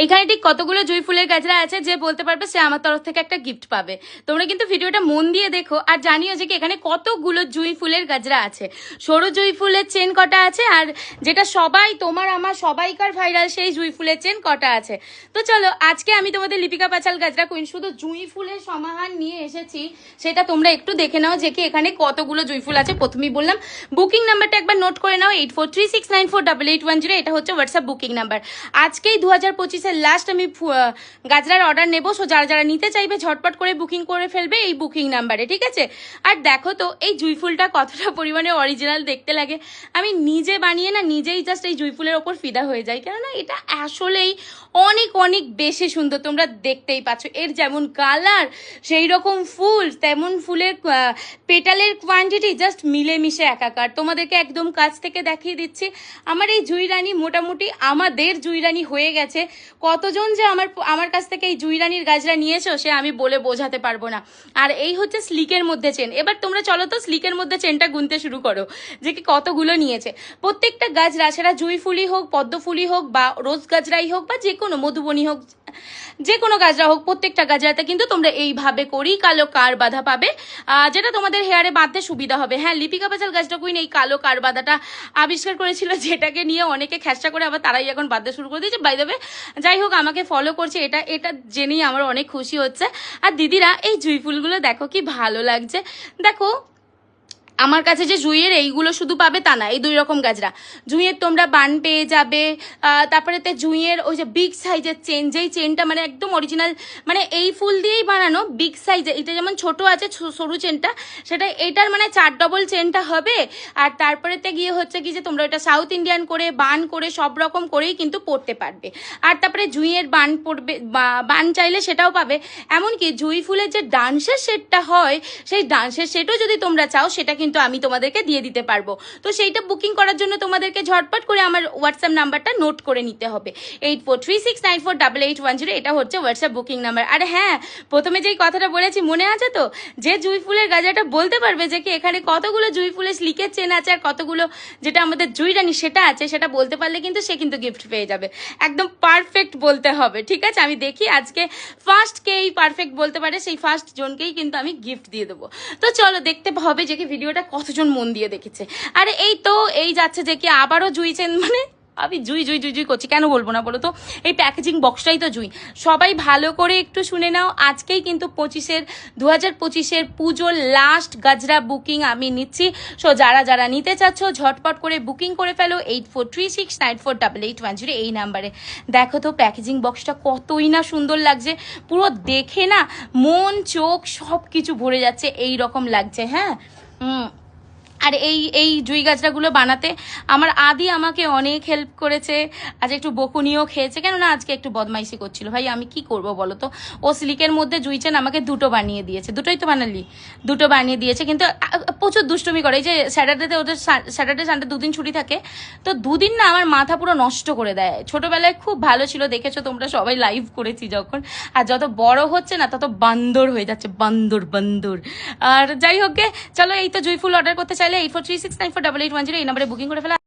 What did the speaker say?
এখানে ঠিক কতগুলো জুঁই ফুলের গাজরা আছে যে বলতে পারবে সে আমার তরফ থেকে একটা গিফট পাবে। তোমরা কিন্তু ভিডিওটা মন দিয়ে দেখো আর জানিও যে কি এখানে কতগুলো জুঁই ফুলের গাজরা আছে। সরু জুঁই ফুলের চেন কটা আছে আর যেটা সবাই তোমার আমার সবাইকার ভাইরাল সেই জুঁই ফুলের চেন কটা আছে। তো চলো আজকে আমি তোমাদের লিপিকা পাঁচাল গাজরা কুইন শুধু জুঁই ফুলের সমাহার নিয়ে এসেছি, সেটা তোমরা একটু দেখে নাও যে কি এখানে কতগুলো জুঁই ফুল আছে। প্রথমেই বললাম বুকিং নাম্বারটা একবার নোট করে নাও, 8436948810। এটা হচ্ছে হোয়াটসঅ্যাপ বুকিং নাম্বার। আজকেই 2025-এর লাস্ট আমি গাজরার অর্ডার নেবো, সো যারা যারা নিতে চাইবে ঝটপট করে বুকিং করে ফেলবে এই বুকিং নাম্বারে, ঠিক আছে? আর দেখো তো এই জুঁই ফুলটা কতটা পরিমাণে অরিজিনাল দেখতে লাগে। আমি নিজে বানিয়ে না নিজেই জাস্ট এই জুঁই ফুলের ওপর ফিদা হয়ে যাই, কেননা এটা আসলেই অনেক অনেক বেশি সুন্দর। তোমরা দেখতেই পাচ্ছ এর যেমন কালার সেই রকম ফুল, তেমন ফুলের পেটালের কোয়ান্টিটি জাস্ট মিলেমিশে একাকার। তোমাদেরকে একদম কাছ থেকে দেখিয়ে দিচ্ছি। আমার এই জুঁই রানী মোটামুটি আমাদের জুঁই রানী হয়ে গেছে। কতজন যে আমার কাছ থেকে এই জুঁই রানীর গাজরা নিয়েছো সে আমি বলে বোঝাতে পারবো না। আর এই হচ্ছে স্লিকের মধ্যে চেন। এবার তোমরা চলো তো স্লিকের মধ্যে চেনটা গুনতে শুরু করো যে কি কতগুলো নিয়েছে। প্রত্যেকটা গাজরা সেটা জুঁই ফুলই হোক, পদ্ম ফুলই হোক, বা রোজ গাজরাই হোক, বা যে কোনো মধুবনী হোক, যে কোনো গাজরা হোক, প্রত্যেকটা গাজরাতে কিন্তু তোমরা এইভাবে করেই কালো কার বাঁধা পাবে, যেটা তোমাদের হেয়ারে বাঁধতে সুবিধা হবে। হ্যাঁ, লিপিকা পাঁচাল গাজরা কুইন এই কালো কার বাঁধাটা আবিষ্কার করেছিল, যেটাকে নিয়ে অনেকে খেসটা করে আবার তারাই এখন বাঁধতে শুরু করে দিয়েছে। বাই দ্য ওয়ে, যাই হোক আমাকে ফলো করছে, এটা জেনেই আমার অনেক খুশি হচ্ছে। আর দিদিরা এই জুঁই ফুলগুলো দেখো কি ভালো লাগছে। দেখো আমার কাছে যে জুঁইয়ের এইগুলো শুধু পাবে তা না, এই দুই রকম গাজরা জুঁইয়ের তোমরা বান পেয়ে যাবে। তারপরে জুঁইয়ের ওই যে বিগ সাইজের চেন, যেই চেনটা মানে একদম অরিজিনাল, মানে এই ফুল দিয়েই বানানো বিগ সাইজের। এটা যেমন ছোট আছে সরু চেনটা, সেটা এটার মানে 4 ডবল চেনটা হবে। আর তারপরেতে গিয়ে হচ্ছে কি যে তোমরা এটা সাউথ ইন্ডিয়ান করে বান করে সব রকম করেই কিন্তু পরতে পারবে। আর তারপরে জুঁইয়ের বান পড়বে, বান চাইলে সেটাও পাবে। এমনকি জুঁই ফুলের যে ডান্সের সেটটা হয়, সেই ডান্সের সেটও যদি তোমরা চাও সেটা কিন্তু আমি তোমাদেরকে দিয়ে দিতে পারবো। তো সেইটা বুকিং করার জন্য তোমাদেরকে ঝটপট করে আমার হোয়াটসঅ্যাপ নাম্বারটা নোট করে নিতে হবে, 8436948810। এটা হচ্ছে হোয়াটসঅ্যাপ বুকিং নাম্বার। আর হ্যাঁ, প্রথমে যেই কথাটা বলেছি মনে আছে তো, যে জুঁই ফুলের গাজরাটা বলতে পারবে যে কি এখানে কতগুলো জুঁই ফুলের স্লিকের চেন আছে আর কতগুলো যেটা আমাদের জুঁই রানী সেটা আছে, সেটা বলতে পারলে কিন্তু সে কিন্তু গিফট পেয়ে যাবে। একদম পারফেক্ট বলতে হবে, ঠিক আছে? আমি দেখি আজকে ফার্স্ট কেই পারফেক্ট বলতে পারে, সেই ফার্স্ট জনকেই কিন্তু আমি গিফট দিয়ে দেবো। তো চলো দেখতে হবে যে কি ভিডিওটা কতজন মন দিয়ে দেখেছে। আরে এই তো এই যাচ্ছে যে কি আবারও জুঁই চেন, মানে আমি জুঁই জুঁই জুঁই জুঁই করছি, কেন বলবো না বলো তো? এই প্যাকেজিং বক্সটাই তো জুঁই। সবাই ভালো করে একটু শুনে নাও, আজকেই কিন্তু 2025-এর পুজোর লাস্ট গাজরা বুকিং আমি নিচ্ছি। সো যারা যারা নিতে চাচ্ছ ঝটপট করে বুকিং করে ফেলো 8436948810 এই নাম্বারে। দেখো তো প্যাকেজিং বক্সটা কতই না সুন্দর লাগছে, পুরো দেখে না মন চোখ সব কিছু ভরে যাচ্ছে, এই রকম লাগছে। হ্যাঁ, আর এই জুঁই গাজরাগুলো বানাতে আমার আদি আমাকে অনেক হেল্প করেছে। আজ একটু বকুনিও খেয়েছে, কেননা আজকে একটু বদমাইশি করছিল। ভাই আমি কি করব বলো তো? ও স্লিকের মধ্যে জুঁই চেন আমাকে দুটো বানিয়ে দিয়েছে, দুটোই তো বানালি, দুটো বানিয়ে দিয়েছে। কিন্তু প্রচুর দুষ্টুমি করে। এই যে স্যাটারডেতে ওদের স্যাটারডে সানডে দুদিন ছুটি থাকে, তো দুদিন না আমার মাথা পুরো নষ্ট করে দেয়। ছোটবেলায় খুব ভালো ছিল, দেখেছো তোমরা সবাই লাইভ করেছি যখন। আর যত বড় হচ্ছে না তত বান্দর হয়ে যাচ্ছে, বান্দর বান্দর। আর যাই হোক গে, চলো এই তো জুঁই ফুল অর্ডার করতে চাইলে 8436948810 এই নাম্বারে বুকিং করে ফেলা।